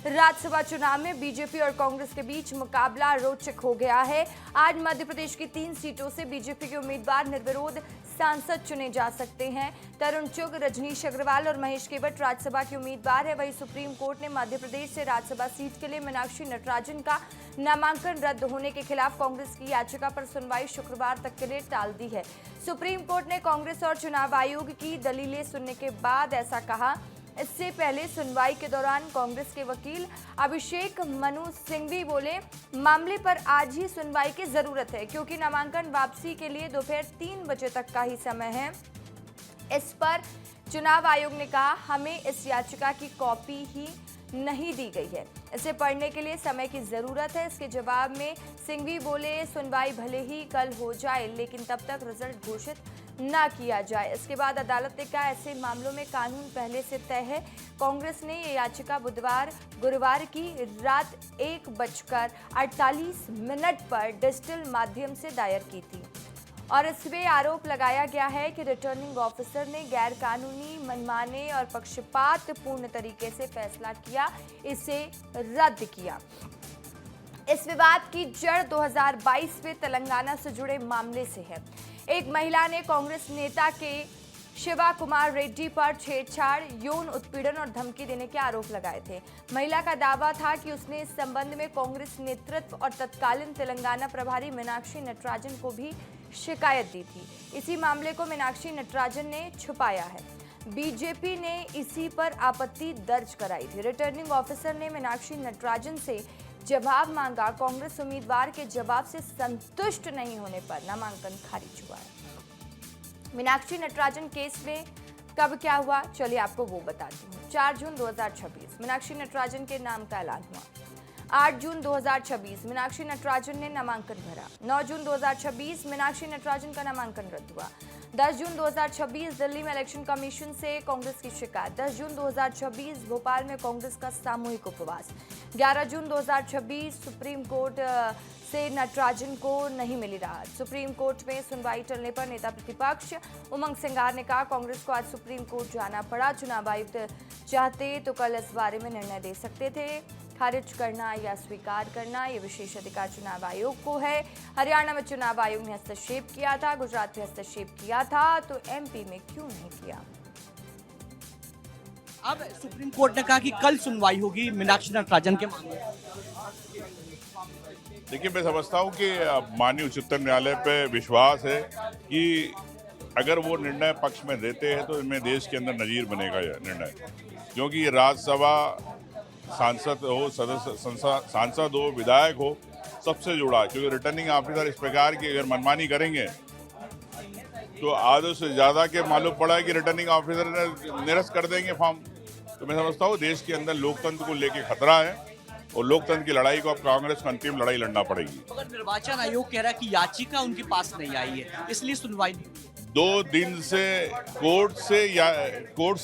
राज्यसभा चुनाव में बीजेपी और कांग्रेस के बीच मुकाबला रोचक हो गया है। आज मध्य प्रदेश की 3 सीटों से बीजेपी के उम्मीदवार निर्विरोध सांसद चुने जा सकते हैं। तरुण चुग, रजनीश अग्रवाल और महेश केवट राज्यसभा के उम्मीदवार है। वहीं सुप्रीम कोर्ट ने मध्य प्रदेश से राज्यसभा सीट के लिए मीनाक्षी नटराजन का नामांकन रद्द होने के खिलाफ कांग्रेस की याचिका पर सुनवाई शुक्रवार तक के लिए टाल दी है। सुप्रीम कोर्ट ने कांग्रेस और चुनाव आयोग की दलीलें सुनने के बाद ऐसा कहा। इससे पहले सुनवाई के दौरान कांग्रेस के वकील अभिषेक मनु सिंघवी बोले, मामले पर आज ही सुनवाई की जरूरत है क्योंकि नामांकन वापसी के लिए दोपहर 3 बजे तक का ही समय है। इस पर चुनाव आयोग ने कहा, हमें इस याचिका की कॉपी ही नहीं दी गई है, इसे पढ़ने के लिए समय की जरूरत है। इसके जवाब में सिंघवी बोले, सुनवाई भले ही कल हो जाए लेकिन तब तक रिजल्ट घोषित ना किया जाए। इसके बाद अदालत ने कहा, ऐसे मामलों में कानून पहले से तय है। कांग्रेस ने ये याचिका गुरुवार की रात 1:48 पर डिजिटल माध्यम से दायर की थी और इसमें आरोप लगाया गया है कि रिटर्निंग ऑफिसर ने गैर कानूनी, मनमाने और पक्षपातपूर्ण तरीके से फैसला किया, इसे रद्द किया। इस विवाद की जड़ 2022 में तेलंगाना से जुड़े मामले से है। एक महिला ने कांग्रेस नेता के शिवा कुमार रेड्डी पर छेड़छाड़, यौन उत्पीड़न और धमकी देने के आरोप लगाए थे। महिला का दावा था कि उसने इस संबंध में कांग्रेस नेतृत्व और तत्कालीन तेलंगाना प्रभारी मीनाक्षी नटराजन को भी शिकायत दी थी। इसी मामले को मीनाक्षी नटराजन ने छुपाया है। बीजेपी ने इसी पर आपत्ति दर्ज कराई थी। रिटर्निंग ऑफिसर ने मीनाक्षी नटराजन से जवाब मांगा। कांग्रेस उम्मीदवार के जवाब से संतुष्ट नहीं होने पर नामांकन खारिज हुआ है। मीनाक्षी नटराजन केस में कब क्या हुआ, चलिए आपको वो बताती हूँ। 4 जून 2026 मीनाक्षी नटराजन के नाम का ऐलान हुआ। 8 जून 2026 मीनाक्षी नटराजन ने नामांकन भरा। 9 जून 2026 मीनाक्षी नटराजन का नामांकन रद्द हुआ। 10 जून 2026 दिल्ली में इलेक्शन कमीशन से कांग्रेस की शिकायत। 10 जून 2026 भोपाल में कांग्रेस का सामूहिक उपवास। 11 जून 2026 सुप्रीम कोर्ट से नटराजन को नहीं मिली राहत। सुप्रीम कोर्ट में सुनवाई टलने पर नेता प्रतिपक्ष उमंग सिंगार ने कहा, कांग्रेस को आज सुप्रीम कोर्ट जाना पड़ा। चुनाव आयुक्त चाहते तो कल इस बारे में निर्णय दे सकते थे। खारिज करना या स्वीकार करना ये विशेष अधिकार चुनाव आयोग को है। हरियाणा में चुनाव आयोग ने हस्तक्षेप किया था, गुजरात में हस्तक्षेप किया था, तो एमपी में क्यों नहीं किया? अब सुप्रीम कोर्ट ने कहा कि कल सुनवाई होगी मीनाक्षी नटराजन के मामले में। देखिए, मैं समझता हूँ कि माननीय उच्चतम न्यायालय पे विश्वास है कि अगर वो निर्णय पक्ष में देते हैं तो इनमें देश के अंदर नजीर बनेगा यह निर्णय, क्योंकि ये राज्यसभा सांसद हो, सांसद हो, विधायक हो, सबसे जुड़ा है। क्योंकि रिटर्निंग ऑफिसर इस प्रकार की अगर मनमानी करेंगे तो आधे से ज़्यादा के मालूम पड़ा है कि रिटर्निंग ऑफिसर ने निरस्त कर देंगे फॉर्म। तो मैं समझता हूँ देश के अंदर लोकतंत्र को लेके खतरा है और लोकतंत्र की लड़ाई को अब कांग्रेस को अंतिम लड़ाई लड़ना पड़ेगी। अगर निर्वाचन आयोग कह रहा है कि याचिका उनके पास नहीं आई है, इसलिए सुनवाई नहीं हुई। 2 दिन से कोर्ट से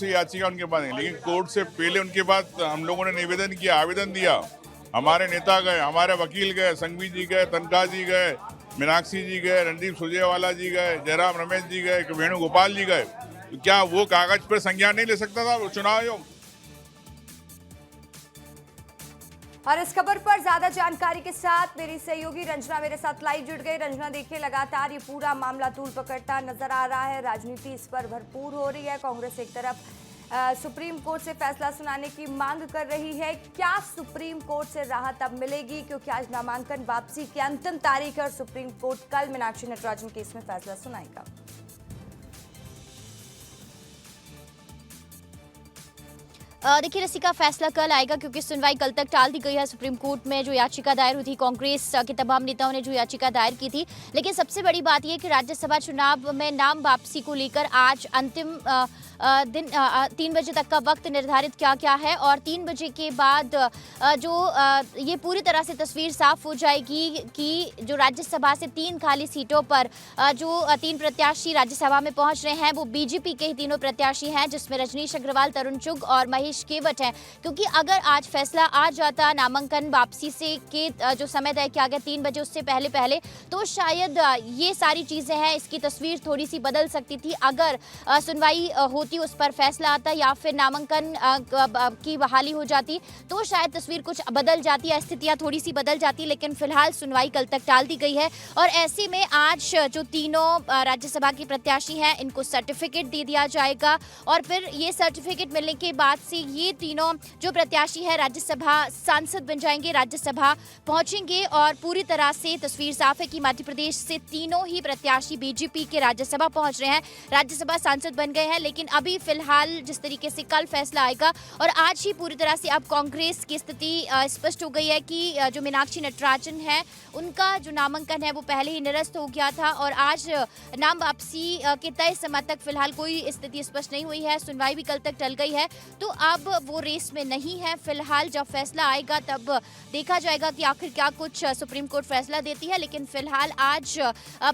याचिका उनके पास नहीं, लेकिन कोर्ट से पहले उनके पास हम लोगों ने निवेदन किया, आवेदन दिया। हमारे नेता गए, हमारे वकील गए, संघवी जी गए, तनखा जी गए, मीनाक्षी जी गए, रणदीप सुरजेवाला जी गए, जयराम रमेश जी गए, वेणुगोपाल जी गए। तो क्या वो कागज पर संज्ञान नहीं ले सकता था चुनाव आयोग? और इस खबर पर ज्यादा जानकारी के साथ मेरी सहयोगी रंजना मेरे साथ लाइव जुड़ गई। रंजना, देखिए लगातार ये पूरा मामला तूल पकड़ता नजर आ रहा है, राजनीति इस पर भरपूर हो रही है। कांग्रेस एक तरफ सुप्रीम कोर्ट से फैसला सुनाने की मांग कर रही है। क्या सुप्रीम कोर्ट से राहत अब मिलेगी, क्योंकि आज नामांकन वापसी की अंतिम तारीख है और सुप्रीम कोर्ट कल मीनाक्षी नटराजन केस में फैसला सुनाएगा? देखिए रसिका, फैसला कल आएगा क्योंकि सुनवाई कल तक टाल दी गई है। सुप्रीम कोर्ट में जो याचिका दायर हुई थी, कांग्रेस के तमाम नेताओं ने जो याचिका दायर की थी, लेकिन सबसे बड़ी बात यह कि राज्यसभा चुनाव में नाम वापसी को लेकर आज अंतिम दिन 3 बजे तक का वक्त निर्धारित क्या क्या है और 3 बजे के बाद जो ये पूरी तरह से तस्वीर साफ हो जाएगी कि जो राज्यसभा से 3 खाली सीटों पर जो 3 प्रत्याशी राज्यसभा में पहुंच रहे हैं वो बीजेपी के ही तीनों प्रत्याशी हैं, जिसमें रजनीश अग्रवाल, तरुण चुग और महेश महेश केवट हैं, क्योंकि अगर आज फैसला आ जाता नामांकन वापसी से के जो समय तय किया गया 3 बजे उससे पहले तो शायद ये सारी चीज़ें हैं, इसकी तस्वीर थोड़ी सी बदल सकती थी। अगर सुनवाई होती, उस पर फैसला आता या फिर नामांकन की बहाली हो जाती तो शायद तस्वीर कुछ बदल जाती, स्थितियाँ थोड़ी सी बदल जाती। लेकिन फिलहाल सुनवाई कल तक टाल दी गई है और ऐसे में आज जो तीनों राज्यसभा के प्रत्याशी हैं इनको सर्टिफिकेट दे दिया जाएगा और फिर ये सर्टिफिकेट मिलने के बाद से ये तीनों जो प्रत्याशी है राज्यसभा सांसद बन जाएंगे, राज्यसभा पहुंचेंगे और पूरी तरह से तस्वीर साफ है कि मध्य प्रदेश से तीनों ही प्रत्याशी बीजेपी के राज्यसभा पहुंच रहे हैं, राज्यसभा सांसद बन गए हैं। लेकिन अभी फिलहाल जिस तरीके से कल फैसला आएगा और आज ही पूरी तरह से अब कांग्रेस की स्थिति स्पष्ट हो गई है कि जो मीनाक्षी नटराजन है उनका जो नामांकन है वो पहले ही निरस्त हो गया था और आज नाम वापसी के तय समय तक फिलहाल कोई स्थिति स्पष्ट नहीं हुई है। सुनवाई भी कल तक टल गई है तो अब वो रेस में नहीं है। फिलहाल जब फैसला आएगा तब देखा जाएगा कि आखिर क्या कुछ सुप्रीम कोर्ट फैसला देती है। लेकिन फिलहाल आज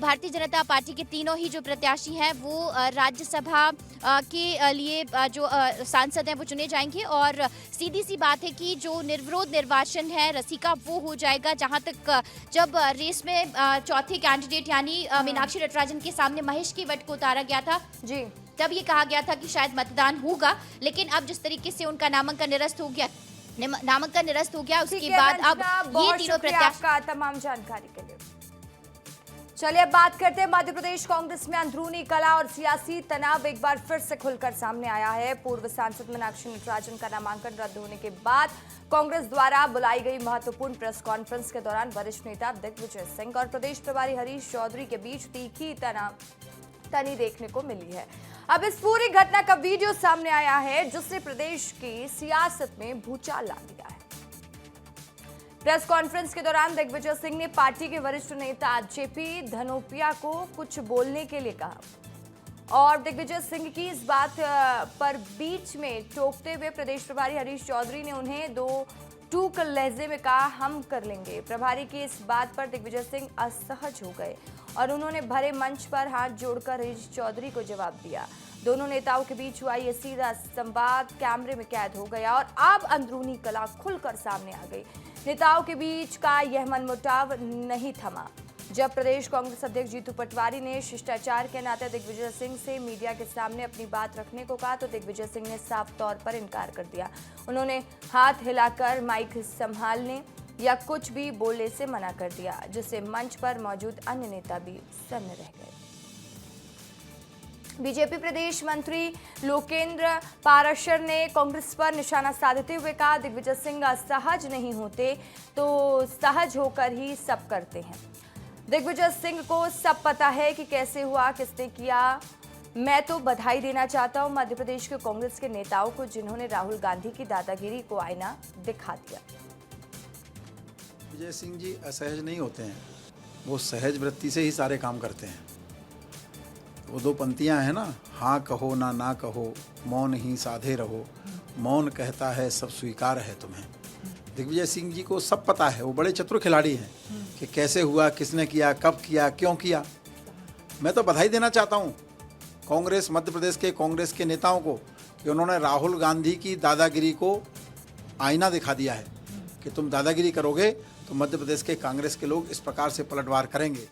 भारतीय जनता पार्टी के तीनों ही जो प्रत्याशी हैं वो राज्यसभा के लिए जो सांसद हैं वो चुने जाएंगे और सीधी सी बात है कि जो निर्विरोध निर्वाचन है रसिका वो हो जाएगा, जहां तक जब रेस में चौथे कैंडिडेट यानी मीनाक्षी नटराजन के सामने महेश केवट को उतारा गया था जी, तब ये कहा गया था कि शायद मतदान होगा। लेकिन अब जिस तरीके से उनका नामांकन निरस्त हो गया उसके बाद अब ये तीनों प्रत्याशी आपका तमाम जानकारी के लिए। चलिए अब बात करते हैं मध्य प्रदेश कांग्रेस में अंदरूनी कला और सियासी तनाव एक बार फिर से खुलकर सामने आया है। पूर्व सांसद मीनाक्षी नटराजन का नामांकन रद्द होने के बाद कांग्रेस द्वारा बुलाई गई महत्वपूर्ण प्रेस कॉन्फ्रेंस के दौरान वरिष्ठ नेता दिग्विजय सिंह और प्रदेश प्रभारी हरीश चौधरी के बीच तीखी तनी देखने को मिली है। अब इस पूरी घटना का वीडियो सामने आया है जिसने प्रदेश की सियासत में भूचाल ला दिया है। प्रेस कॉन्फ्रेंस के दौरान दिग्विजय सिंह ने पार्टी के वरिष्ठ नेता जेपी धनोपिया को कुछ बोलने के लिए कहा और दिग्विजय सिंह की इस बात पर बीच में टोकते हुए प्रदेश प्रभारी हरीश चौधरी ने उन्हें दो टूक लहजे में कहा, हम कर लेंगे। प्रभारी की इस बात पर दिग्विजय सिंह असहज हो गए और उन्होंने भरे मंच पर हाथ जोड़कर हरीश चौधरी को जवाब दिया। दोनों नेताओं के बीच हुआ ये सीधा संवाद कैमरे में कैद हो गया और अब अंदरूनी कला खुलकर सामने आ गई। नेताओं के बीच का यह मनमुटाव नहीं थमा। जब प्रदेश कांग्रेस अध्यक्ष जीतू पटवारी ने शिष्टाचार के नाते दिग्विजय सिंह से मीडिया के सामने अपनी बात रखने को कहा तो दिग्विजय सिंह ने साफ तौर पर इनकार कर दिया। उन्होंने हाथ हिलाकर माइक संभालने या कुछ भी बोलने से मना कर दिया, जिससे मंच पर मौजूद अन्य नेता भी सन्न रह गए। बीजेपी प्रदेश मंत्री लोकेंद्र पाराशर ने कांग्रेस पर निशाना साधते हुए कहा, दिग्विजय सिंह असहज नहीं होते तो सहज होकर ही सब करते हैं। दिग्विजय सिंह को सब पता है कि कैसे हुआ, किसने किया। मैं तो बधाई देना चाहता हूं मध्य प्रदेश के कांग्रेस के नेताओं को जिन्होंने राहुल गांधी की दादागिरी को आईना दिखा दिया। विजय सिंह जी असहज नहीं होते हैं, वो सहज वृत्ति से ही सारे काम करते हैं। वो दो पंक्तियां हैं ना, हाँ कहो ना कहो, मौन ही साधे रहो, मौन कहता है सब स्वीकार है तुम्हें। दिग्विजय सिंह जी को सब पता है, वो बड़े चतुर खिलाड़ी हैं कि कैसे हुआ, किसने किया, कब किया, क्यों किया। मैं तो बधाई देना चाहता हूँ कांग्रेस, मध्य प्रदेश के कांग्रेस के नेताओं को कि उन्होंने राहुल गांधी की दादागिरी को आईना दिखा दिया है कि तुम दादागिरी करोगे तो मध्य प्रदेश के कांग्रेस के लोग इस प्रकार से पलटवार करेंगे।